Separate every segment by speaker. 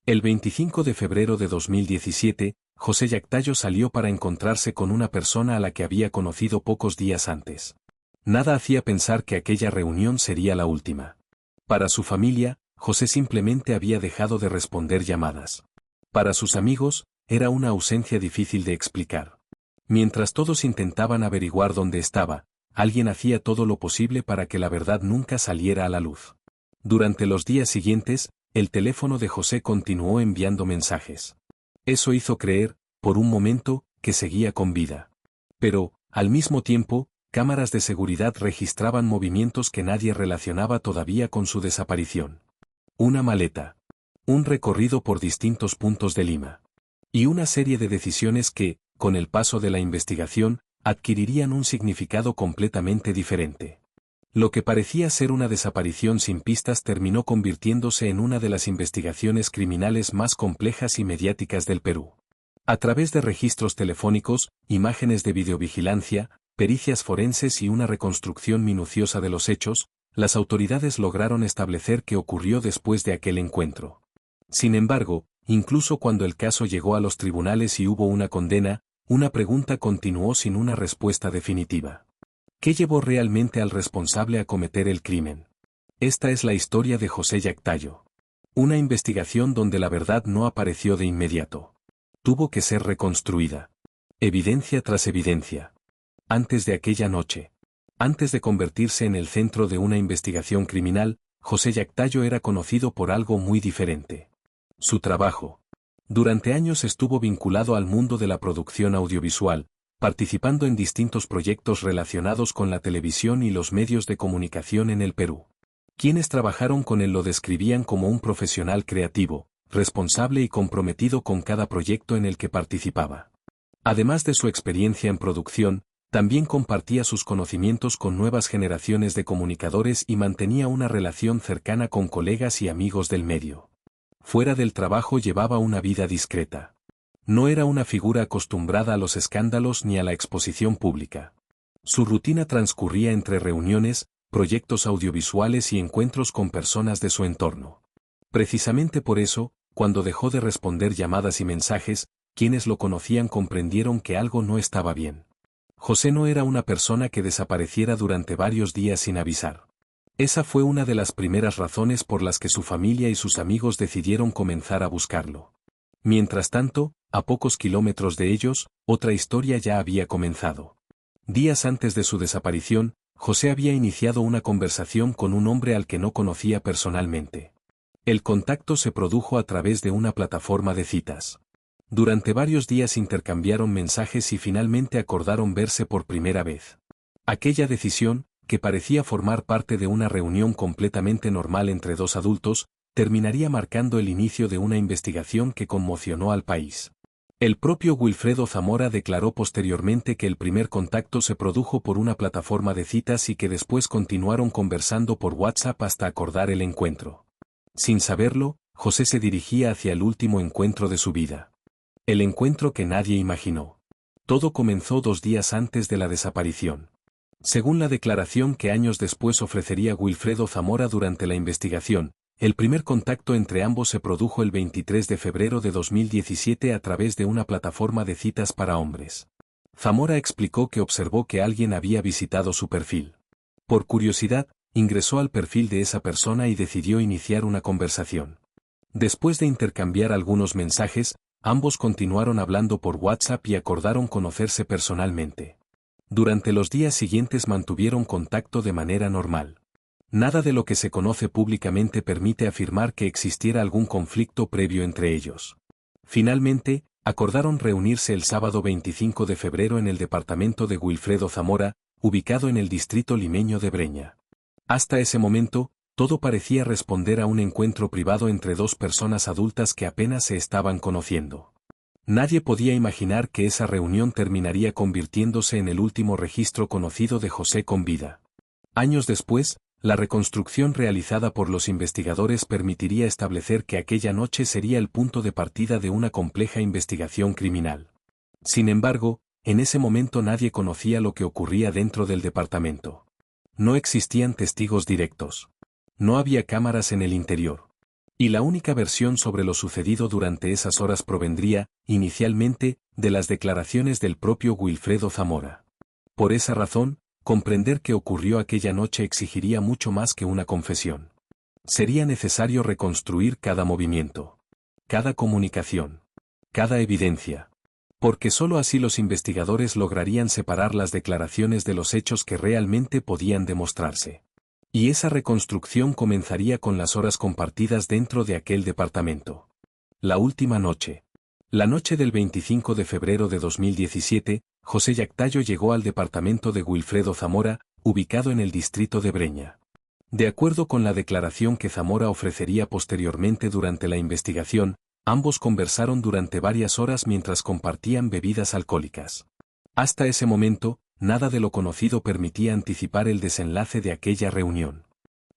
Speaker 1: El 25 de febrero de 2017, José Yactayo salió para encontrarse con una persona a la que había conocido pocos días antes. Nada hacía pensar que aquella reunión sería la última. Para su familia, José simplemente había dejado de responder llamadas. Para sus amigos, era una ausencia difícil de explicar. Mientras todos intentaban averiguar dónde estaba, alguien hacía todo lo posible para que la verdad nunca saliera a la luz. Durante los días siguientes, el teléfono de José continuó enviando mensajes. Eso hizo creer, por un momento, que seguía con vida. Pero, al mismo tiempo, cámaras de seguridad registraban movimientos que nadie relacionaba todavía con su desaparición. Una maleta. Un recorrido por distintos puntos de Lima. Y una serie de decisiones que, con el paso de la investigación, adquirirían un significado completamente diferente. Lo que parecía ser una desaparición sin pistas terminó convirtiéndose en una de las investigaciones criminales más complejas y mediáticas del Perú. A través de registros telefónicos, imágenes de videovigilancia, pericias forenses y una reconstrucción minuciosa de los hechos, las autoridades lograron establecer qué ocurrió después de aquel encuentro. Sin embargo, incluso cuando el caso llegó a los tribunales y hubo una condena, una pregunta continuó sin una respuesta definitiva. ¿Qué llevó realmente al responsable a cometer el crimen? Esta es la historia de José Yactayo. Una investigación donde la verdad no apareció de inmediato. Tuvo que ser reconstruida. Evidencia tras evidencia. Antes de aquella noche. Antes de convertirse en el centro de una investigación criminal, José Yactayo era conocido por algo muy diferente. Su trabajo. Durante años estuvo vinculado al mundo de la producción audiovisual, participando en distintos proyectos relacionados con la televisión y los medios de comunicación en el Perú. Quienes trabajaron con él lo describían como un profesional creativo, responsable y comprometido con cada proyecto en el que participaba. Además de su experiencia en producción, también compartía sus conocimientos con nuevas generaciones de comunicadores y mantenía una relación cercana con colegas y amigos del medio. Fuera del trabajo llevaba una vida discreta. No era una figura acostumbrada a los escándalos ni a la exposición pública. Su rutina transcurría entre reuniones, proyectos audiovisuales y encuentros con personas de su entorno. Precisamente por eso, cuando dejó de responder llamadas y mensajes, quienes lo conocían comprendieron que algo no estaba bien. José no era una persona que desapareciera durante varios días sin avisar. Esa fue una de las primeras razones por las que su familia y sus amigos decidieron comenzar a buscarlo. Mientras tanto, a pocos kilómetros de ellos, otra historia ya había comenzado. Días antes de su desaparición, José había iniciado una conversación con un hombre al que no conocía personalmente. El contacto se produjo a través de una plataforma de citas. Durante varios días intercambiaron mensajes y finalmente acordaron verse por primera vez. Aquella decisión, que parecía formar parte de una reunión completamente normal entre dos adultos, terminaría marcando el inicio de una investigación que conmocionó al país. El propio Wilfredo Zamora declaró posteriormente que el primer contacto se produjo por una plataforma de citas y que después continuaron conversando por WhatsApp hasta acordar el encuentro. Sin saberlo, José se dirigía hacia el último encuentro de su vida. El encuentro que nadie imaginó. Todo comenzó 2 días antes de la desaparición. Según la declaración que años después ofrecería Wilfredo Zamora durante la investigación, el primer contacto entre ambos se produjo el 23 de febrero de 2017 a través de una plataforma de citas para hombres. Zamora explicó que observó que alguien había visitado su perfil. Por curiosidad, ingresó al perfil de esa persona y decidió iniciar una conversación. Después de intercambiar algunos mensajes, ambos continuaron hablando por WhatsApp y acordaron conocerse personalmente. Durante los días siguientes mantuvieron contacto de manera normal. Nada de lo que se conoce públicamente permite afirmar que existiera algún conflicto previo entre ellos. Finalmente, acordaron reunirse el sábado 25 de febrero en el departamento de Wilfredo Zamora, ubicado en el distrito limeño de Breña. Hasta ese momento, todo parecía responder a un encuentro privado entre dos personas adultas que apenas se estaban conociendo. Nadie podía imaginar que esa reunión terminaría convirtiéndose en el último registro conocido de José con vida. Años después, la reconstrucción realizada por los investigadores permitiría establecer que aquella noche sería el punto de partida de una compleja investigación criminal. Sin embargo, en ese momento nadie conocía lo que ocurría dentro del departamento. No existían testigos directos. No había cámaras en el interior. Y la única versión sobre lo sucedido durante esas horas provendría, inicialmente, de las declaraciones del propio Wilfredo Zamora. Por esa razón, comprender qué ocurrió aquella noche exigiría mucho más que una confesión. Sería necesario reconstruir cada movimiento, cada comunicación, cada evidencia. Porque sólo así los investigadores lograrían separar las declaraciones de los hechos que realmente podían demostrarse. Y esa reconstrucción comenzaría con las horas compartidas dentro de aquel departamento. La última noche. La noche del 25 de febrero de 2017, José Yactayo llegó al departamento de Wilfredo Zamora, ubicado en el distrito de Breña. De acuerdo con la declaración que Zamora ofrecería posteriormente durante la investigación, ambos conversaron durante varias horas mientras compartían bebidas alcohólicas. Hasta ese momento, nada de lo conocido permitía anticipar el desenlace de aquella reunión.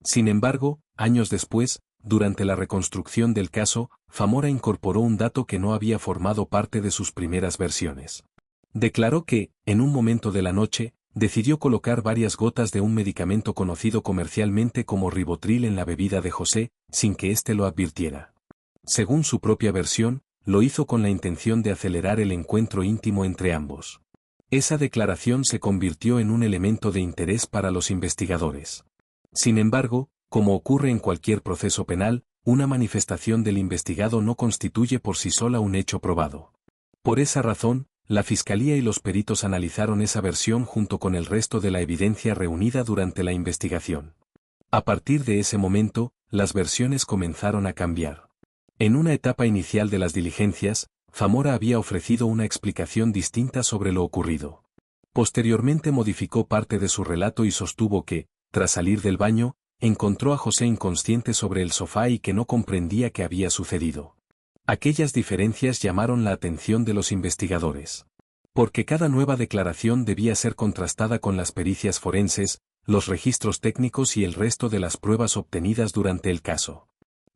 Speaker 1: Sin embargo, años después, durante la reconstrucción del caso, Zamora incorporó un dato que no había formado parte de sus primeras versiones. Declaró que, en un momento de la noche, decidió colocar varias gotas de un medicamento conocido comercialmente como Ribotril en la bebida de José, sin que éste lo advirtiera. Según su propia versión, lo hizo con la intención de acelerar el encuentro íntimo entre ambos. Esa declaración se convirtió en un elemento de interés para los investigadores. Sin embargo, como ocurre en cualquier proceso penal, una manifestación del investigado no constituye por sí sola un hecho probado. Por esa razón, la Fiscalía y los peritos analizaron esa versión junto con el resto de la evidencia reunida durante la investigación. A partir de ese momento, las versiones comenzaron a cambiar. En una etapa inicial de las diligencias, Zamora había ofrecido una explicación distinta sobre lo ocurrido. Posteriormente modificó parte de su relato y sostuvo que, tras salir del baño, encontró a José inconsciente sobre el sofá y que no comprendía qué había sucedido. Aquellas diferencias llamaron la atención de los investigadores. Porque cada nueva declaración debía ser contrastada con las pericias forenses, los registros técnicos y el resto de las pruebas obtenidas durante el caso.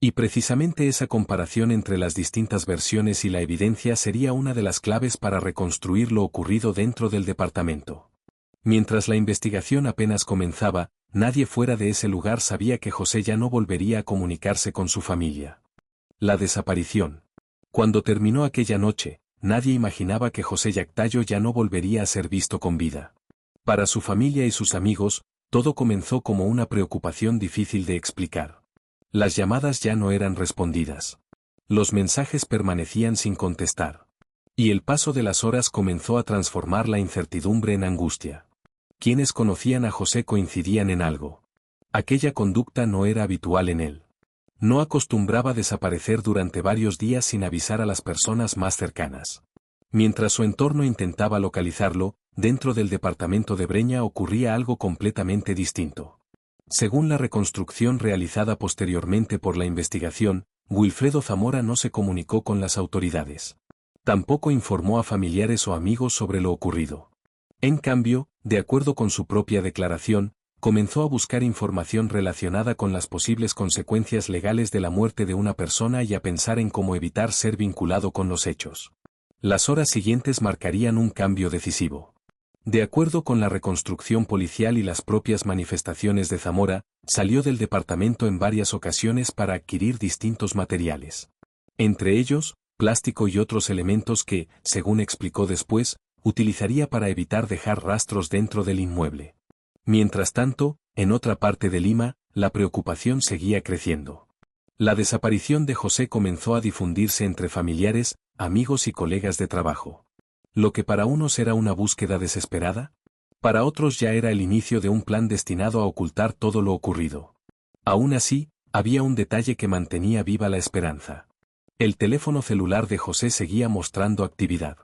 Speaker 1: Y precisamente esa comparación entre las distintas versiones y la evidencia sería una de las claves para reconstruir lo ocurrido dentro del departamento. Mientras la investigación apenas comenzaba, nadie fuera de ese lugar sabía que José ya no volvería a comunicarse con su familia. La desaparición. Cuando terminó aquella noche, nadie imaginaba que José Yactayo ya no volvería a ser visto con vida. Para su familia y sus amigos, todo comenzó como una preocupación difícil de explicar. Las llamadas ya no eran respondidas. Los mensajes permanecían sin contestar. Y el paso de las horas comenzó a transformar la incertidumbre en angustia. Quienes conocían a José coincidían en algo. Aquella conducta no era habitual en él. No acostumbraba desaparecer durante varios días sin avisar a las personas más cercanas. Mientras su entorno intentaba localizarlo, dentro del departamento de Breña ocurría algo completamente distinto. Según la reconstrucción realizada posteriormente por la investigación, Wilfredo Zamora no se comunicó con las autoridades. Tampoco informó a familiares o amigos sobre lo ocurrido. En cambio, de acuerdo con su propia declaración, comenzó a buscar información relacionada con las posibles consecuencias legales de la muerte de una persona y a pensar en cómo evitar ser vinculado con los hechos. Las horas siguientes marcarían un cambio decisivo. De acuerdo con la reconstrucción policial y las propias manifestaciones de Zamora, salió del departamento en varias ocasiones para adquirir distintos materiales. Entre ellos, plástico y otros elementos que, según explicó después, utilizaría para evitar dejar rastros dentro del inmueble. Mientras tanto, en otra parte de Lima, la preocupación seguía creciendo. La desaparición de José comenzó a difundirse entre familiares, amigos y colegas de trabajo. Lo que para unos era una búsqueda desesperada, para otros ya era el inicio de un plan destinado a ocultar todo lo ocurrido. Aún así, había un detalle que mantenía viva la esperanza. El teléfono celular de José seguía mostrando actividad.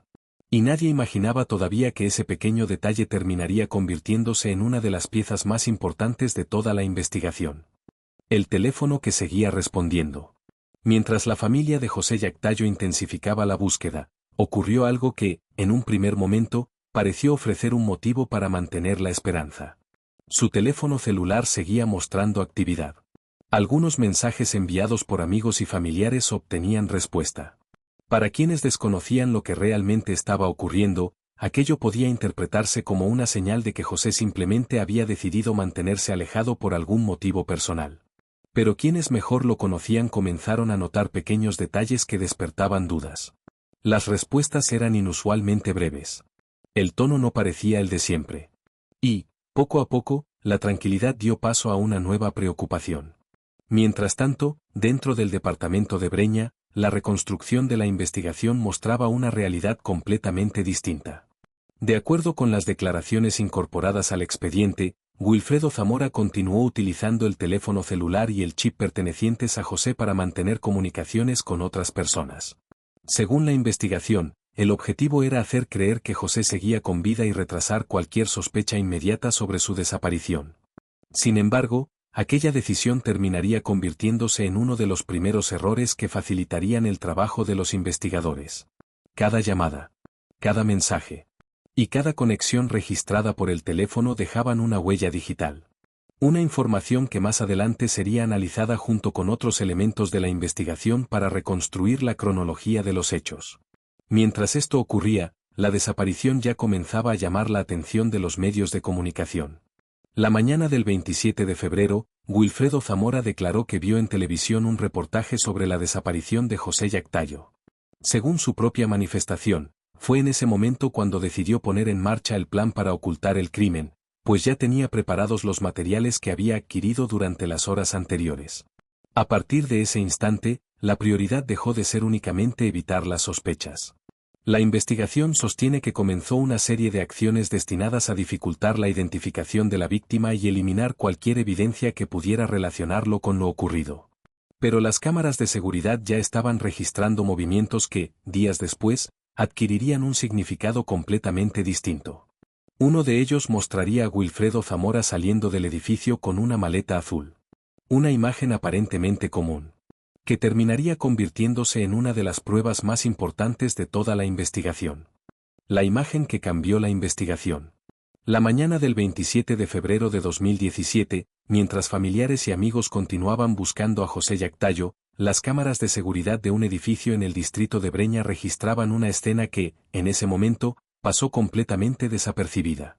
Speaker 1: Y nadie imaginaba todavía que ese pequeño detalle terminaría convirtiéndose en una de las piezas más importantes de toda la investigación. El teléfono que seguía respondiendo. Mientras la familia de José Yactayo intensificaba la búsqueda, ocurrió algo que, en un primer momento, pareció ofrecer un motivo para mantener la esperanza. Su teléfono celular seguía mostrando actividad. Algunos mensajes enviados por amigos y familiares obtenían respuesta. Para quienes desconocían lo que realmente estaba ocurriendo, aquello podía interpretarse como una señal de que José simplemente había decidido mantenerse alejado por algún motivo personal. Pero quienes mejor lo conocían comenzaron a notar pequeños detalles que despertaban dudas. Las respuestas eran inusualmente breves. El tono no parecía el de siempre. Y, poco a poco, la tranquilidad dio paso a una nueva preocupación. Mientras tanto, dentro del departamento de Breña, la reconstrucción de la investigación mostraba una realidad completamente distinta. De acuerdo con las declaraciones incorporadas al expediente, Wilfredo Zamora continuó utilizando el teléfono celular y el chip pertenecientes a José para mantener comunicaciones con otras personas. Según la investigación, el objetivo era hacer creer que José seguía con vida y retrasar cualquier sospecha inmediata sobre su desaparición. Sin embargo, aquella decisión terminaría convirtiéndose en uno de los primeros errores que facilitarían el trabajo de los investigadores. Cada llamada, cada mensaje y cada conexión registrada por el teléfono dejaban una huella digital. Una información que más adelante sería analizada junto con otros elementos de la investigación para reconstruir la cronología de los hechos. Mientras esto ocurría, la desaparición ya comenzaba a llamar la atención de los medios de comunicación. La mañana del 27 de febrero, Wilfredo Zamora declaró que vio en televisión un reportaje sobre la desaparición de José Yactayo. Según su propia manifestación, fue en ese momento cuando decidió poner en marcha el plan para ocultar el crimen, pues ya tenía preparados los materiales que había adquirido durante las horas anteriores. A partir de ese instante, la prioridad dejó de ser únicamente evitar las sospechas. La investigación sostiene que comenzó una serie de acciones destinadas a dificultar la identificación de la víctima y eliminar cualquier evidencia que pudiera relacionarlo con lo ocurrido. Pero las cámaras de seguridad ya estaban registrando movimientos que, días después, adquirirían un significado completamente distinto. Uno de ellos mostraría a Wilfredo Zamora saliendo del edificio con una maleta azul. Una imagen aparentemente común, que terminaría convirtiéndose en una de las pruebas más importantes de toda la investigación. La imagen que cambió la investigación. La mañana del 27 de febrero de 2017, mientras familiares y amigos continuaban buscando a José Yactayo, las cámaras de seguridad de un edificio en el distrito de Breña registraban una escena que, en ese momento, pasó completamente desapercibida.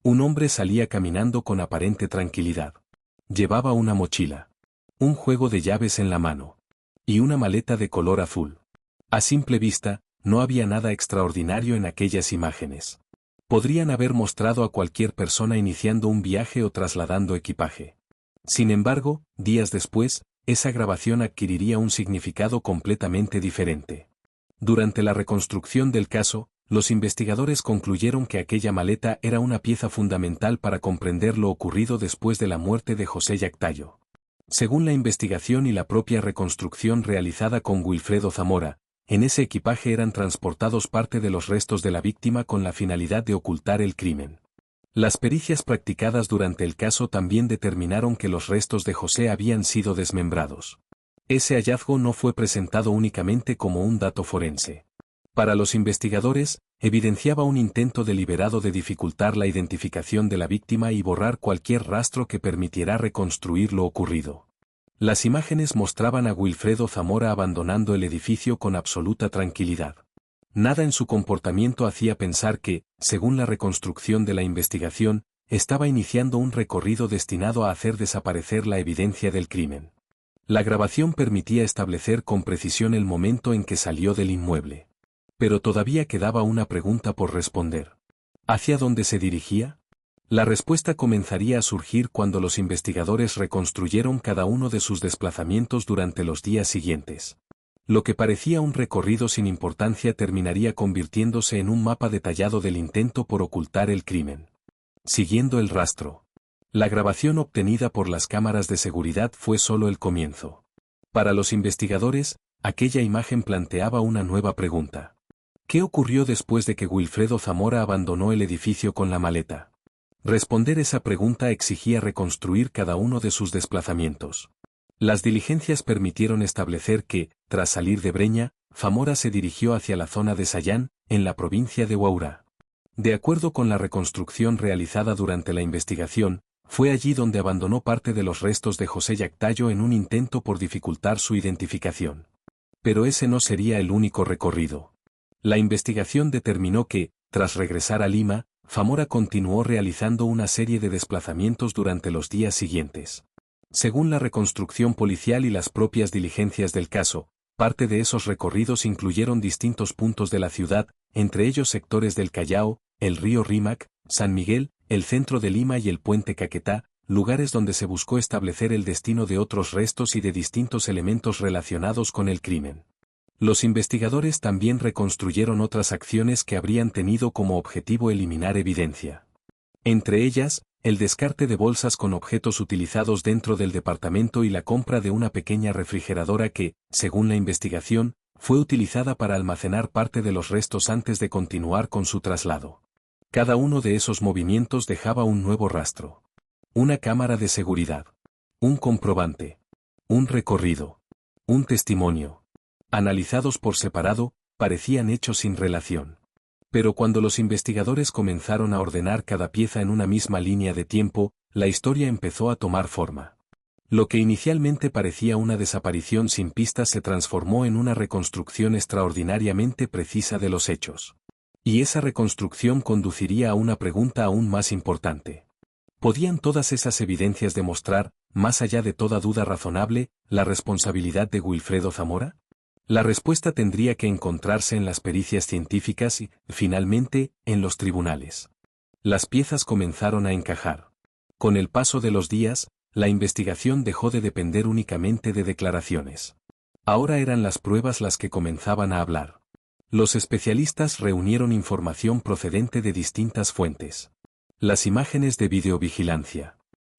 Speaker 1: Un hombre salía caminando con aparente tranquilidad. Llevaba una mochila, un juego de llaves en la mano y una maleta de color azul. A simple vista, no había nada extraordinario en aquellas imágenes. Podrían haber mostrado a cualquier persona iniciando un viaje o trasladando equipaje. Sin embargo, días después, esa grabación adquiriría un significado completamente diferente. Durante la reconstrucción del caso, los investigadores concluyeron que aquella maleta era una pieza fundamental para comprender lo ocurrido después de la muerte de José Yactayo. Según la investigación y la propia reconstrucción realizada con Wilfredo Zamora, en ese equipaje eran transportados parte de los restos de la víctima con la finalidad de ocultar el crimen. Las pericias practicadas durante el caso también determinaron que los restos de José habían sido desmembrados. Ese hallazgo no fue presentado únicamente como un dato forense. Para los investigadores, evidenciaba un intento deliberado de dificultar la identificación de la víctima y borrar cualquier rastro que permitiera reconstruir lo ocurrido. Las imágenes mostraban a Wilfredo Zamora abandonando el edificio con absoluta tranquilidad. Nada en su comportamiento hacía pensar que, según la reconstrucción de la investigación, estaba iniciando un recorrido destinado a hacer desaparecer la evidencia del crimen. La grabación permitía establecer con precisión el momento en que salió del inmueble. Pero todavía quedaba una pregunta por responder. ¿Hacia dónde se dirigía? La respuesta comenzaría a surgir cuando los investigadores reconstruyeron cada uno de sus desplazamientos durante los días siguientes. Lo que parecía un recorrido sin importancia terminaría convirtiéndose en un mapa detallado del intento por ocultar el crimen. Siguiendo el rastro. La grabación obtenida por las cámaras de seguridad fue solo el comienzo. Para los investigadores, aquella imagen planteaba una nueva pregunta. ¿Qué ocurrió después de que Wilfredo Zamora abandonó el edificio con la maleta? Responder esa pregunta exigía reconstruir cada uno de sus desplazamientos. Las diligencias permitieron establecer que, tras salir de Breña, Zamora se dirigió hacia la zona de Sayán, en la provincia de Huaura. De acuerdo con la reconstrucción realizada durante la investigación, fue allí donde abandonó parte de los restos de José Yactayo en un intento por dificultar su identificación. Pero ese no sería el único recorrido. La investigación determinó que, tras regresar a Lima, Zamora continuó realizando una serie de desplazamientos durante los días siguientes. Según la reconstrucción policial y las propias diligencias del caso, parte de esos recorridos incluyeron distintos puntos de la ciudad, entre ellos sectores del Callao, el río Rímac, San Miguel, el centro de Lima y el puente Caquetá, lugares donde se buscó establecer el destino de otros restos y de distintos elementos relacionados con el crimen. Los investigadores también reconstruyeron otras acciones que habrían tenido como objetivo eliminar evidencia. Entre ellas, el descarte de bolsas con objetos utilizados dentro del departamento y la compra de una pequeña refrigeradora que, según la investigación, fue utilizada para almacenar parte de los restos antes de continuar con su traslado. Cada uno de esos movimientos dejaba un nuevo rastro. Una cámara de seguridad. Un comprobante. Un recorrido. Un testimonio. Analizados por separado, parecían hechos sin relación. Pero cuando los investigadores comenzaron a ordenar cada pieza en una misma línea de tiempo, la historia empezó a tomar forma. Lo que inicialmente parecía una desaparición sin pistas se transformó en una reconstrucción extraordinariamente precisa de los hechos. Y esa reconstrucción conduciría a una pregunta aún más importante. ¿Podían todas esas evidencias demostrar, más allá de toda duda razonable, la responsabilidad de Wilfredo Zamora? La respuesta tendría que encontrarse en las pericias científicas y, finalmente, en los tribunales. Las piezas comenzaron a encajar. Con el paso de los días, la investigación dejó de depender únicamente de declaraciones. Ahora eran las pruebas las que comenzaban a hablar. Los especialistas reunieron información procedente de distintas fuentes. Las imágenes de videovigilancia.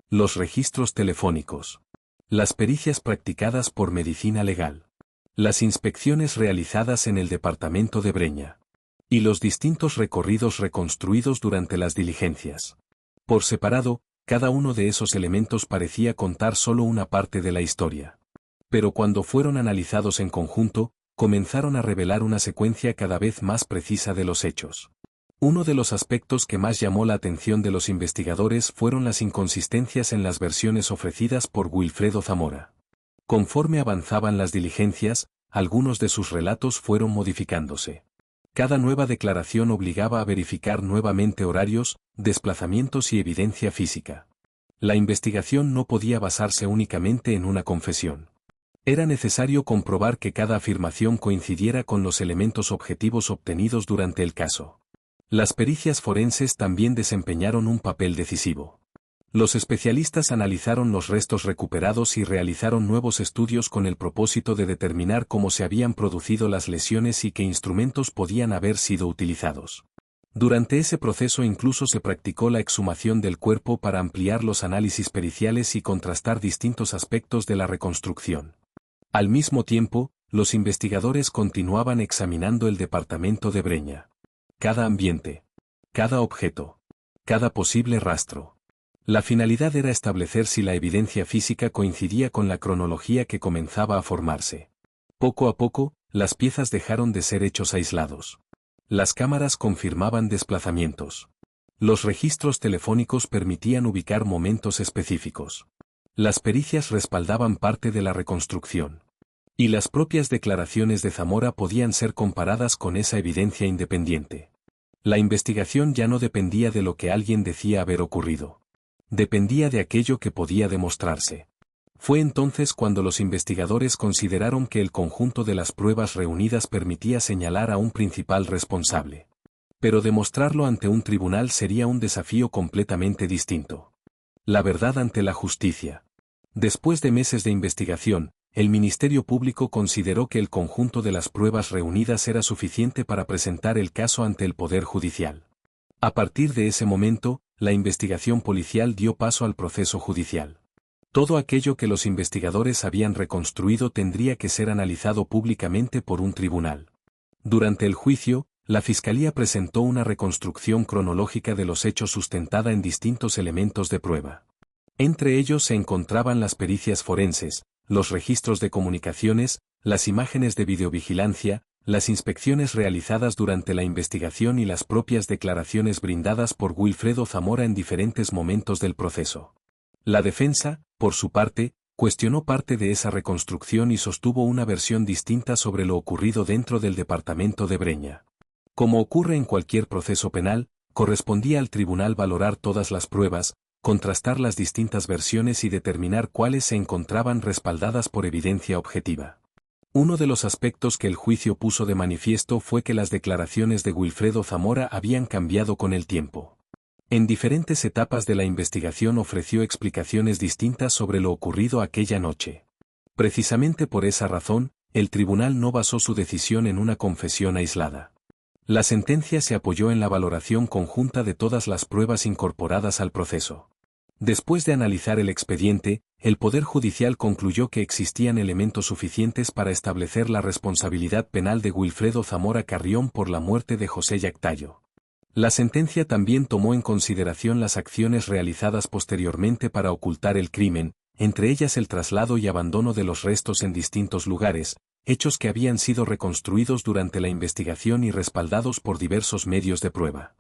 Speaker 1: Los registros telefónicos. Las pericias practicadas por medicina legal. Las inspecciones realizadas en el departamento de Breña. Y los distintos recorridos reconstruidos durante las diligencias. Por separado, cada uno de esos elementos parecía contar solo una parte de la historia. Pero cuando fueron analizados en conjunto, comenzaron a revelar una secuencia cada vez más precisa de los hechos. Uno de los aspectos que más llamó la atención de los investigadores fueron las inconsistencias en las versiones ofrecidas por Wilfredo Zamora. Conforme avanzaban las diligencias, algunos de sus relatos fueron modificándose. Cada nueva declaración obligaba a verificar nuevamente horarios, desplazamientos y evidencia física. La investigación no podía basarse únicamente en una confesión. Era necesario comprobar que cada afirmación coincidiera con los elementos objetivos obtenidos durante el caso. Las pericias forenses también desempeñaron un papel decisivo. Los especialistas analizaron los restos recuperados y realizaron nuevos estudios con el propósito de determinar cómo se habían producido las lesiones y qué instrumentos podían haber sido utilizados. Durante ese proceso incluso se practicó la exhumación del cuerpo para ampliar los análisis periciales y contrastar distintos aspectos de la reconstrucción. Al mismo tiempo, los investigadores continuaban examinando el departamento de Breña. Cada ambiente, cada objeto, cada posible rastro. La finalidad era establecer si la evidencia física coincidía con la cronología que comenzaba a formarse. Poco a poco, las piezas dejaron de ser hechos aislados. Las cámaras confirmaban desplazamientos. Los registros telefónicos permitían ubicar momentos específicos. Las pericias respaldaban parte de la reconstrucción. Y las propias declaraciones de Zamora podían ser comparadas con esa evidencia independiente. La investigación ya no dependía de lo que alguien decía haber ocurrido. Dependía de aquello que podía demostrarse. Fue entonces cuando los investigadores consideraron que el conjunto de las pruebas reunidas permitía señalar a un principal responsable. Pero demostrarlo ante un tribunal sería un desafío completamente distinto. La verdad ante la justicia. Después de meses de investigación, el Ministerio Público consideró que el conjunto de las pruebas reunidas era suficiente para presentar el caso ante el Poder Judicial. A partir de ese momento, la investigación policial dio paso al proceso judicial. Todo aquello que los investigadores habían reconstruido tendría que ser analizado públicamente por un tribunal. Durante el juicio, la Fiscalía presentó una reconstrucción cronológica de los hechos sustentada en distintos elementos de prueba. Entre ellos se encontraban las pericias forenses, los registros de comunicaciones, las imágenes de videovigilancia, las inspecciones realizadas durante la investigación y las propias declaraciones brindadas por Wilfredo Zamora en diferentes momentos del proceso. La defensa, por su parte, cuestionó parte de esa reconstrucción y sostuvo una versión distinta sobre lo ocurrido dentro del departamento de Breña. Como ocurre en cualquier proceso penal, correspondía al tribunal valorar todas las pruebas, contrastar las distintas versiones y determinar cuáles se encontraban respaldadas por evidencia objetiva. Uno de los aspectos que el juicio puso de manifiesto fue que las declaraciones de Wilfredo Zamora habían cambiado con el tiempo. En diferentes etapas de la investigación ofreció explicaciones distintas sobre lo ocurrido aquella noche. Precisamente por esa razón, el tribunal no basó su decisión en una confesión aislada. La sentencia se apoyó en la valoración conjunta de todas las pruebas incorporadas al proceso. Después de analizar el expediente, el Poder Judicial concluyó que existían elementos suficientes para establecer la responsabilidad penal de Wilfredo Zamora Carrión por la muerte de José Yactayo. La sentencia también tomó en consideración las acciones realizadas posteriormente para ocultar el crimen, entre ellas el traslado y abandono de los restos en distintos lugares, hechos que habían sido reconstruidos durante la investigación y respaldados por diversos medios de prueba.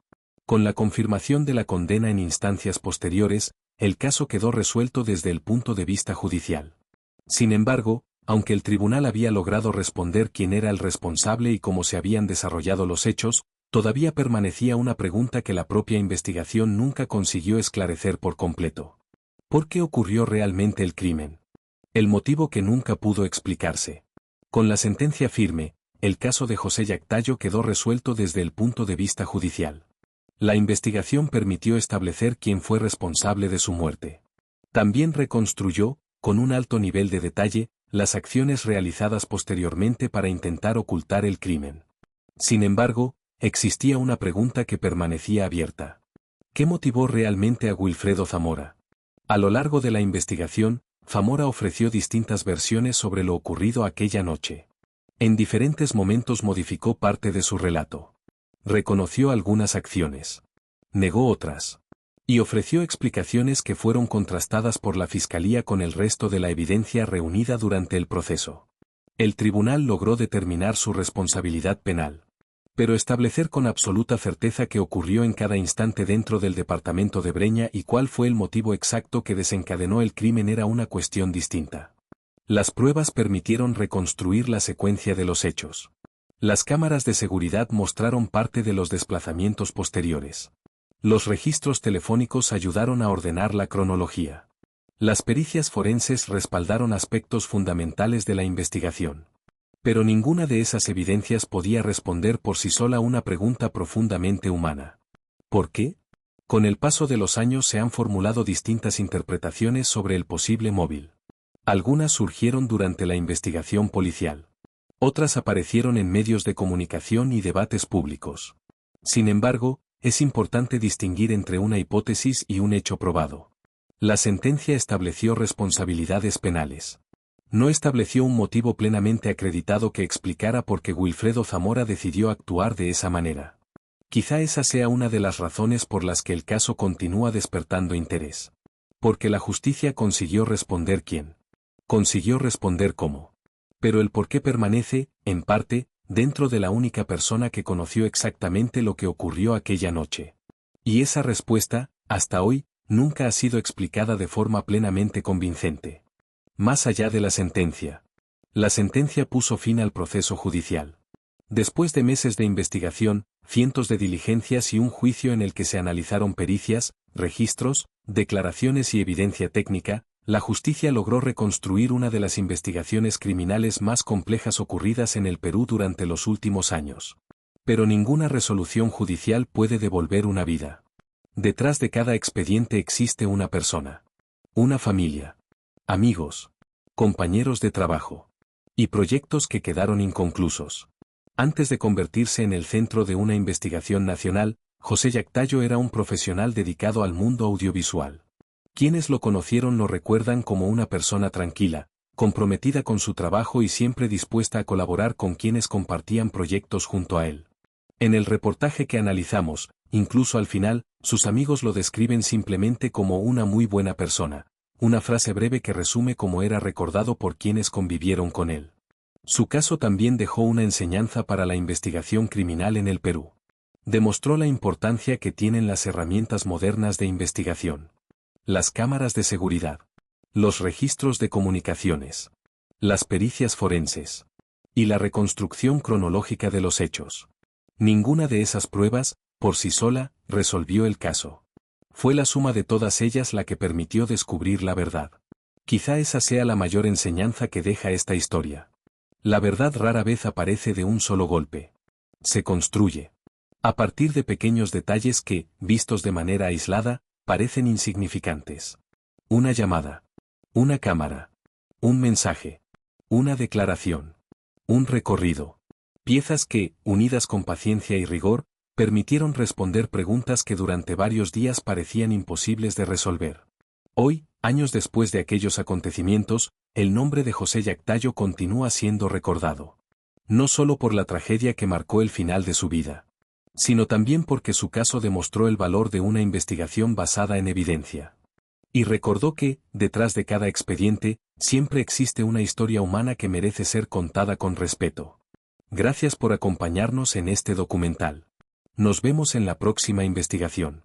Speaker 1: Con la confirmación de la condena en instancias posteriores, el caso quedó resuelto desde el punto de vista judicial. Sin embargo, aunque el tribunal había logrado responder quién era el responsable y cómo se habían desarrollado los hechos, todavía permanecía una pregunta que la propia investigación nunca consiguió esclarecer por completo. ¿Por qué ocurrió realmente el crimen? El motivo que nunca pudo explicarse. Con la sentencia firme, el caso de José Yactayo quedó resuelto desde el punto de vista judicial. La investigación permitió establecer quién fue responsable de su muerte. También reconstruyó, con un alto nivel de detalle, las acciones realizadas posteriormente para intentar ocultar el crimen. Sin embargo, existía una pregunta que permanecía abierta. ¿Qué motivó realmente a Wilfredo Zamora? A lo largo de la investigación, Zamora ofreció distintas versiones sobre lo ocurrido aquella noche. En diferentes momentos modificó parte de su relato. Reconoció algunas acciones. Negó otras. Y ofreció explicaciones que fueron contrastadas por la Fiscalía con el resto de la evidencia reunida durante el proceso. El tribunal logró determinar su responsabilidad penal. Pero establecer con absoluta certeza qué ocurrió en cada instante dentro del departamento de Breña y cuál fue el motivo exacto que desencadenó el crimen era una cuestión distinta. Las pruebas permitieron reconstruir la secuencia de los hechos. Las cámaras de seguridad mostraron parte de los desplazamientos posteriores. Los registros telefónicos ayudaron a ordenar la cronología. Las pericias forenses respaldaron aspectos fundamentales de la investigación. Pero ninguna de esas evidencias podía responder por sí sola una pregunta profundamente humana. ¿Por qué? Con el paso de los años se han formulado distintas interpretaciones sobre el posible móvil. Algunas surgieron durante la investigación policial. Otras aparecieron en medios de comunicación y debates públicos. Sin embargo, es importante distinguir entre una hipótesis y un hecho probado. La sentencia estableció responsabilidades penales. No estableció un motivo plenamente acreditado que explicara por qué Wilfredo Zamora decidió actuar de esa manera. Quizá esa sea una de las razones por las que el caso continúa despertando interés. Porque la justicia consiguió responder quién. Consiguió responder cómo. Pero el por qué permanece, en parte, dentro de la única persona que conoció exactamente lo que ocurrió aquella noche. Y esa respuesta, hasta hoy, nunca ha sido explicada de forma plenamente convincente. Más allá de la sentencia. La sentencia puso fin al proceso judicial. Después de meses de investigación, cientos de diligencias y un juicio en el que se analizaron pericias, registros, declaraciones y evidencia técnica, la justicia logró reconstruir una de las investigaciones criminales más complejas ocurridas en el Perú durante los últimos años. Pero ninguna resolución judicial puede devolver una vida. Detrás de cada expediente existe una persona. Una familia. Amigos. Compañeros de trabajo. Y proyectos que quedaron inconclusos. Antes de convertirse en el centro de una investigación nacional, José Yactayo era un profesional dedicado al mundo audiovisual. Quienes lo conocieron lo recuerdan como una persona tranquila, comprometida con su trabajo y siempre dispuesta a colaborar con quienes compartían proyectos junto a él. En el reportaje que analizamos, incluso al final, sus amigos lo describen simplemente como una muy buena persona, una frase breve que resume cómo era recordado por quienes convivieron con él. Su caso también dejó una enseñanza para la investigación criminal en el Perú. Demostró la importancia que tienen las herramientas modernas de investigación. Las cámaras de seguridad. Los registros de comunicaciones. Las pericias forenses. Y la reconstrucción cronológica de los hechos. Ninguna de esas pruebas, por sí sola, resolvió el caso. Fue la suma de todas ellas la que permitió descubrir la verdad. Quizá esa sea la mayor enseñanza que deja esta historia. La verdad rara vez aparece de un solo golpe. Se construye a partir de pequeños detalles que, vistos de manera aislada, parecen insignificantes. Una llamada, una cámara, un mensaje, una declaración, un recorrido. Piezas que, unidas con paciencia y rigor, permitieron responder preguntas que durante varios días parecían imposibles de resolver. Hoy, años después de aquellos acontecimientos, el nombre de José Yactayo continúa siendo recordado. No solo por la tragedia que marcó el final de su vida, sino también porque su caso demostró el valor de una investigación basada en evidencia. Y recordó que, detrás de cada expediente, siempre existe una historia humana que merece ser contada con respeto. Gracias por acompañarnos en este documental. Nos vemos en la próxima investigación.